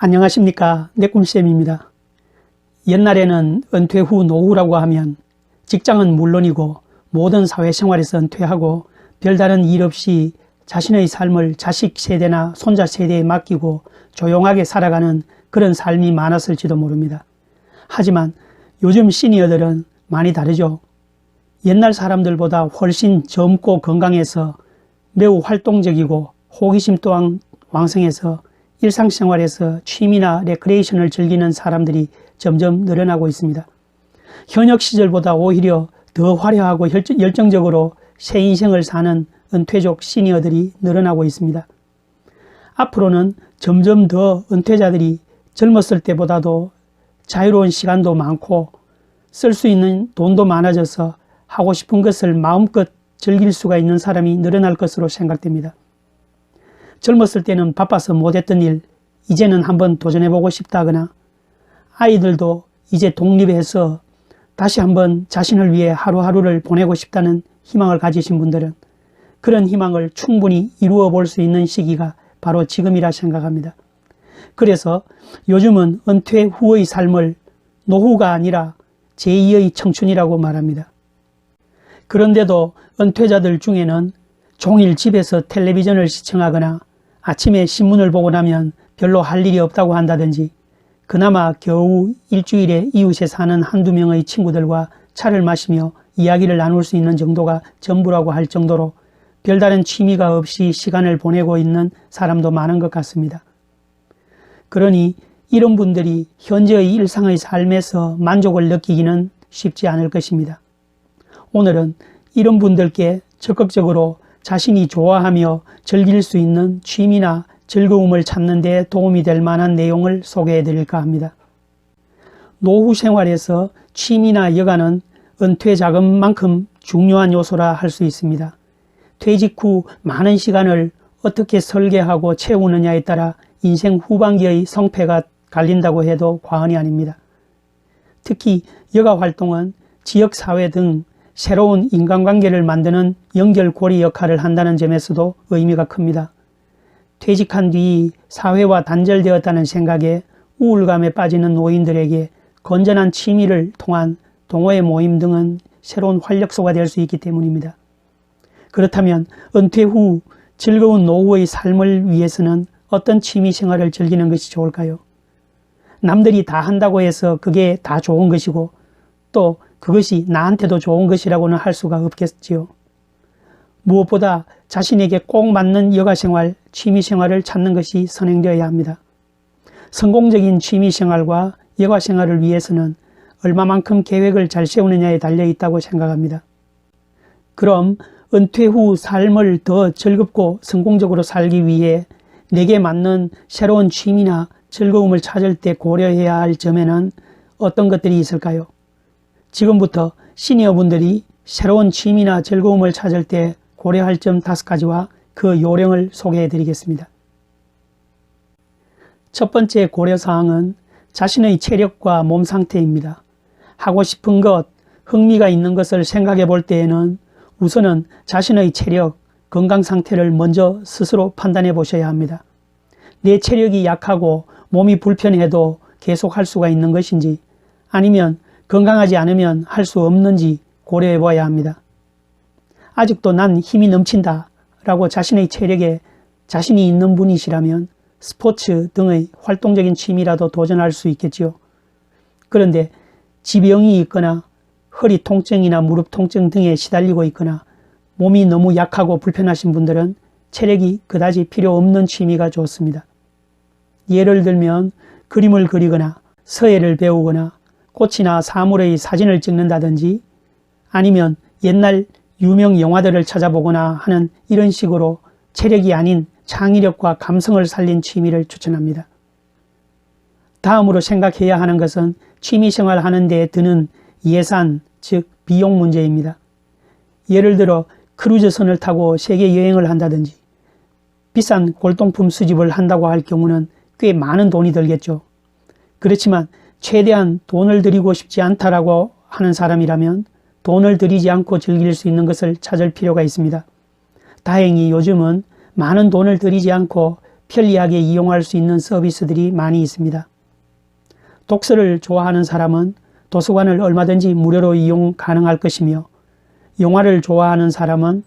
안녕하십니까, 내꿈쌤입니다. 옛날에는 은퇴 후 노후라고 하면 직장은 물론이고 모든 사회생활에서 은퇴하고 별다른 일 없이 자신의 삶을 자식 세대나 손자 세대에 맡기고 조용하게 살아가는 그런 삶이 많았을지도 모릅니다. 하지만 요즘 시니어들은 많이 다르죠. 옛날 사람들보다 훨씬 젊고 건강해서 매우 활동적이고 호기심 또한 왕성해서 일상생활에서 취미나 레크레이션을 즐기는 사람들이 점점 늘어나고 있습니다. 현역 시절보다 오히려 더 화려하고 열정적으로 새 인생을 사는 은퇴족 시니어들이 늘어나고 있습니다. 앞으로는 점점 더 은퇴자들이 젊었을 때보다도 자유로운 시간도 많고 쓸 수 있는 돈도 많아져서 하고 싶은 것을 마음껏 즐길 수가 있는 사람이 늘어날 것으로 생각됩니다. 젊었을 때는 바빠서 못했던 일, 이제는 한번 도전해보고 싶다거나 아이들도 이제 독립해서 다시 한번 자신을 위해 하루하루를 보내고 싶다는 희망을 가지신 분들은 그런 희망을 충분히 이루어 볼 수 있는 시기가 바로 지금이라 생각합니다. 그래서 요즘은 은퇴 후의 삶을 노후가 아니라 제2의 청춘이라고 말합니다. 그런데도 은퇴자들 중에는 종일 집에서 텔레비전을 시청하거나 아침에 신문을 보고 나면 별로 할 일이 없다고 한다든지 그나마 겨우 일주일에 이웃에 사는 한두 명의 친구들과 차를 마시며 이야기를 나눌 수 있는 정도가 전부라고 할 정도로 별다른 취미가 없이 시간을 보내고 있는 사람도 많은 것 같습니다. 그러니 이런 분들이 현재의 일상의 삶에서 만족을 느끼기는 쉽지 않을 것입니다. 오늘은 이런 분들께 적극적으로 자신이 좋아하며 즐길 수 있는 취미나 즐거움을 찾는 데 도움이 될 만한 내용을 소개해 드릴까 합니다. 노후 생활에서 취미나 여가는 은퇴 자금만큼 중요한 요소라 할 수 있습니다. 퇴직 후 많은 시간을 어떻게 설계하고 채우느냐에 따라 인생 후반기의 성패가 갈린다고 해도 과언이 아닙니다. 특히 여가 활동은 지역사회 등 새로운 인간관계를 만드는 연결고리 역할을 한다는 점에서도 의미가 큽니다. 퇴직한 뒤 사회와 단절되었다는 생각에 우울감에 빠지는 노인들에게 건전한 취미를 통한 동호회 모임 등은 새로운 활력소가 될 수 있기 때문입니다. 그렇다면 은퇴 후 즐거운 노후의 삶을 위해서는 어떤 취미 생활을 즐기는 것이 좋을까요? 남들이 다 한다고 해서 그게 다 좋은 것이고 또 그것이 나한테도 좋은 것이라고는 할 수가 없겠지요. 무엇보다 자신에게 꼭 맞는 여가생활, 취미생활을 찾는 것이 선행되어야 합니다. 성공적인 취미생활과 여가생활을 위해서는 얼마만큼 계획을 잘 세우느냐에 달려있다고 생각합니다. 그럼 은퇴 후 삶을 더 즐겁고 성공적으로 살기 위해 내게 맞는 새로운 취미나 즐거움을 찾을 때 고려해야 할 점에는 어떤 것들이 있을까요? 지금부터 시니어분들이 새로운 취미나 즐거움을 찾을 때 고려할 점 5가지와 그 요령을 소개해 드리겠습니다. 첫 번째 고려사항은 자신의 체력과 몸 상태입니다. 하고 싶은 것, 흥미가 있는 것을 생각해 볼 때에는 우선은 자신의 체력, 건강 상태를 먼저 스스로 판단해 보셔야 합니다. 내 체력이 약하고 몸이 불편해도 계속 할 수가 있는 것인지 아니면 건강하지 않으면 할 수 없는지 고려해 봐야 합니다. 아직도 난 힘이 넘친다 라고 자신의 체력에 자신이 있는 분이시라면 스포츠 등의 활동적인 취미라도 도전할 수 있겠지요. 그런데 지병이 있거나 허리 통증이나 무릎 통증 등에 시달리고 있거나 몸이 너무 약하고 불편하신 분들은 체력이 그다지 필요 없는 취미가 좋습니다. 예를 들면 그림을 그리거나 서예를 배우거나 꽃이나 사물의 사진을 찍는다든지 아니면 옛날 유명 영화들을 찾아보거나 하는 이런 식으로 체력이 아닌 창의력과 감성을 살린 취미를 추천합니다. 다음으로 생각해야 하는 것은 취미생활 하는 데 드는 예산, 즉 비용 문제입니다. 예를 들어 크루즈선을 타고 세계 여행을 한다든지 비싼 골동품 수집을 한다고 할 경우는 꽤 많은 돈이 들겠죠. 그렇지만 최대한 돈을 들이고 싶지 않다라고 하는 사람이라면 돈을 들이지 않고 즐길 수 있는 것을 찾을 필요가 있습니다. 다행히 요즘은 많은 돈을 들이지 않고 편리하게 이용할 수 있는 서비스들이 많이 있습니다. 독서를 좋아하는 사람은 도서관을 얼마든지 무료로 이용 가능할 것이며, 영화를 좋아하는 사람은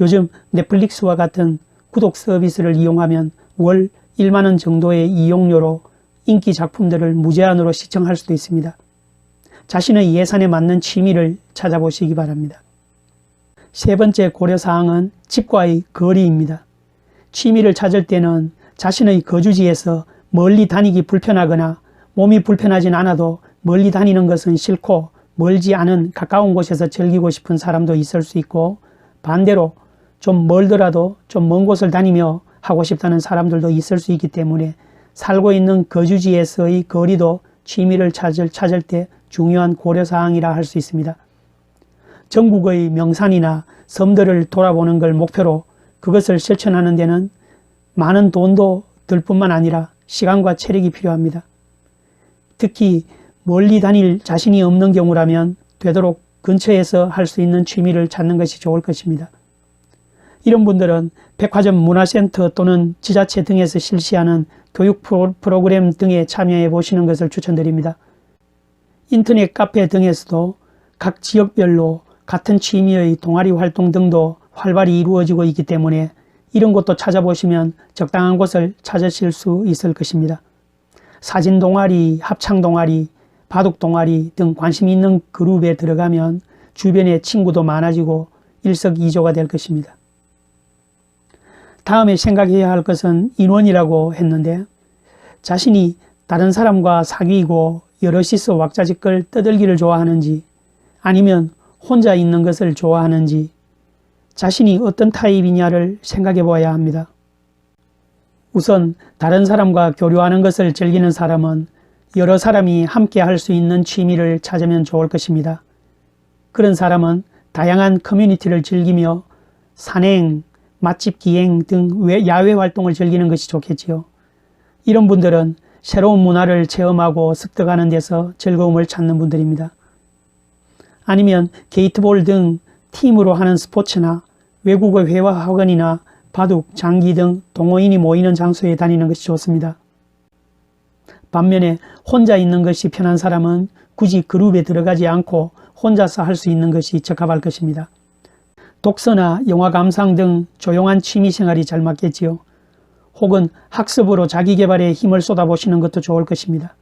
요즘 넷플릭스와 같은 구독 서비스를 이용하면 월 1만 원 정도의 이용료로 인기 작품들을 무제한으로 시청할 수도 있습니다. 자신의 예산에 맞는 취미를 찾아보시기 바랍니다. 세 번째 고려사항은 집과의 거리입니다. 취미를 찾을 때는 자신의 거주지에서 멀리 다니기 불편하거나 몸이 불편하진 않아도 멀리 다니는 것은 싫고 멀지 않은 가까운 곳에서 즐기고 싶은 사람도 있을 수 있고, 반대로 좀 멀더라도 좀 먼 곳을 다니며 하고 싶다는 사람들도 있을 수 있기 때문에 살고 있는 거주지에서의 거리도 취미를 찾을 때 중요한 고려사항이라 할 수 있습니다. 전국의 명산이나 섬들을 돌아보는 걸 목표로 그것을 실천하는 데는 많은 돈도 들 뿐만 아니라 시간과 체력이 필요합니다. 특히 멀리 다닐 자신이 없는 경우라면 되도록 근처에서 할 수 있는 취미를 찾는 것이 좋을 것입니다. 이런 분들은 백화점 문화센터 또는 지자체 등에서 실시하는 교육 프로그램 등에 참여해 보시는 것을 추천드립니다. 인터넷 카페 등에서도 각 지역별로 같은 취미의 동아리 활동 등도 활발히 이루어지고 있기 때문에 이런 곳도 찾아보시면 적당한 곳을 찾으실 수 있을 것입니다. 사진 동아리, 합창 동아리, 바둑 동아리 등 관심 있는 그룹에 들어가면 주변에 친구도 많아지고 일석이조가 될 것입니다. 다음에 생각해야 할 것은 인원이라고 했는데, 자신이 다른 사람과 사귀고 여럿이서 왁자지껄 떠들기를 좋아하는지, 아니면 혼자 있는 것을 좋아하는지, 자신이 어떤 타입이냐를 생각해 보아야 합니다. 우선 다른 사람과 교류하는 것을 즐기는 사람은 여러 사람이 함께 할 수 있는 취미를 찾으면 좋을 것입니다. 그런 사람은 다양한 커뮤니티를 즐기며 산행, 맛집 기행 등 야외 활동을 즐기는 것이 좋겠지요. 이런 분들은 새로운 문화를 체험하고 습득하는 데서 즐거움을 찾는 분들입니다. 아니면 게이트볼 등 팀으로 하는 스포츠나 외국어 회화 학원이나 바둑, 장기 등 동호인이 모이는 장소에 다니는 것이 좋습니다. 반면에 혼자 있는 것이 편한 사람은 굳이 그룹에 들어가지 않고 혼자서 할 수 있는 것이 적합할 것입니다. 독서나 영화 감상 등 조용한 취미 생활이 잘 맞겠지요. 혹은 학습으로 자기개발에 힘을 쏟아보시는 것도 좋을 것입니다.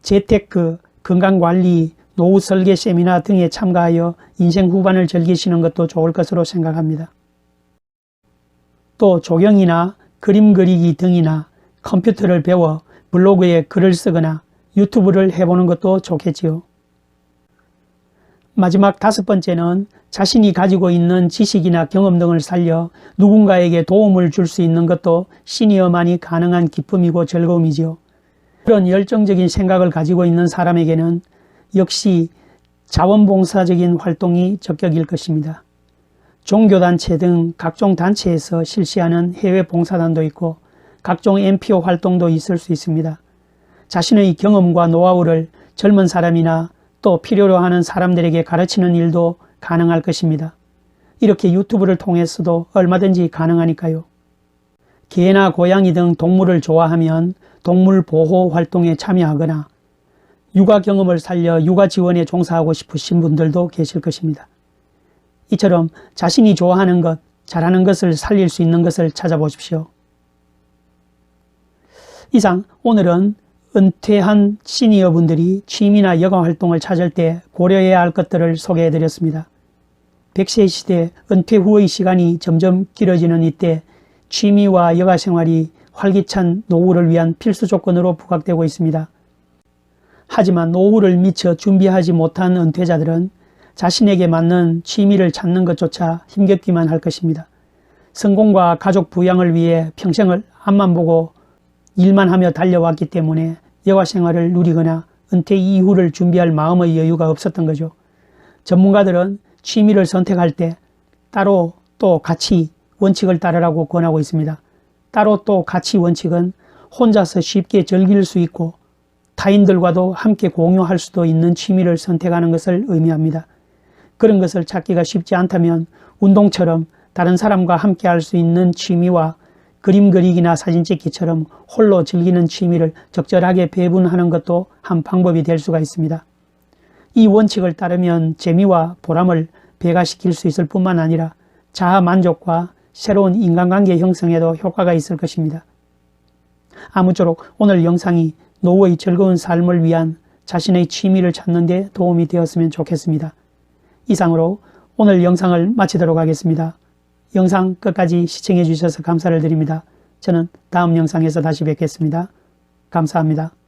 재테크, 건강관리, 노후 설계 세미나 등에 참가하여 인생 후반을 즐기시는 것도 좋을 것으로 생각합니다. 또 조경이나 그림 그리기 등이나 컴퓨터를 배워 블로그에 글을 쓰거나 유튜브를 해보는 것도 좋겠지요. 마지막 다섯 번째는 자신이 가지고 있는 지식이나 경험 등을 살려 누군가에게 도움을 줄 수 있는 것도 시니어만이 가능한 기쁨이고 즐거움이지요. 그런 열정적인 생각을 가지고 있는 사람에게는 역시 자원봉사적인 활동이 적격일 것입니다. 종교단체 등 각종 단체에서 실시하는 해외 봉사단도 있고 각종 NPO 활동도 있을 수 있습니다. 자신의 경험과 노하우를 젊은 사람이나 또 필요로 하는 사람들에게 가르치는 일도 가능할 것입니다. 이렇게 유튜브를 통해서도 얼마든지 가능하니까요. 개나 고양이 등 동물을 좋아하면 동물 보호 활동에 참여하거나 육아 경험을 살려 육아 지원에 종사하고 싶으신 분들도 계실 것입니다. 이처럼 자신이 좋아하는 것, 잘하는 것을 살릴 수 있는 것을 찾아보십시오. 이상 오늘은 은퇴한 시니어분들이 취미나 여가 활동을 찾을 때 고려해야 할 것들을 소개해드렸습니다. 100세 시대 은퇴 후의 시간이 점점 길어지는 이때 취미와 여가 생활이 활기찬 노후를 위한 필수 조건으로 부각되고 있습니다. 하지만 노후를 미처 준비하지 못한 은퇴자들은 자신에게 맞는 취미를 찾는 것조차 힘겹기만 할 것입니다. 성공과 가족 부양을 위해 평생을 앞만 보고 일만 하며 달려왔기 때문에 여가 생활을 누리거나 은퇴 이후를 준비할 마음의 여유가 없었던 거죠. 전문가들은 취미를 선택할 때 따로 또 가치 원칙을 따르라고 권하고 있습니다. 따로 또 가치 원칙은 혼자서 쉽게 즐길 수 있고 타인들과도 함께 공유할 수도 있는 취미를 선택하는 것을 의미합니다. 그런 것을 찾기가 쉽지 않다면 운동처럼 다른 사람과 함께 할 수 있는 취미와 그림 그리기나 사진 찍기처럼 홀로 즐기는 취미를 적절하게 배분하는 것도 한 방법이 될 수가 있습니다. 이 원칙을 따르면 재미와 보람을 배가시킬 수 있을 뿐만 아니라 자아 만족과 새로운 인간관계 형성에도 효과가 있을 것입니다. 아무쪼록 오늘 영상이 노후의 즐거운 삶을 위한 자신의 취미를 찾는 데 도움이 되었으면 좋겠습니다. 이상으로 오늘 영상을 마치도록 하겠습니다. 영상 끝까지 시청해 주셔서 감사를 드립니다. 저는 다음 영상에서 다시 뵙겠습니다. 감사합니다.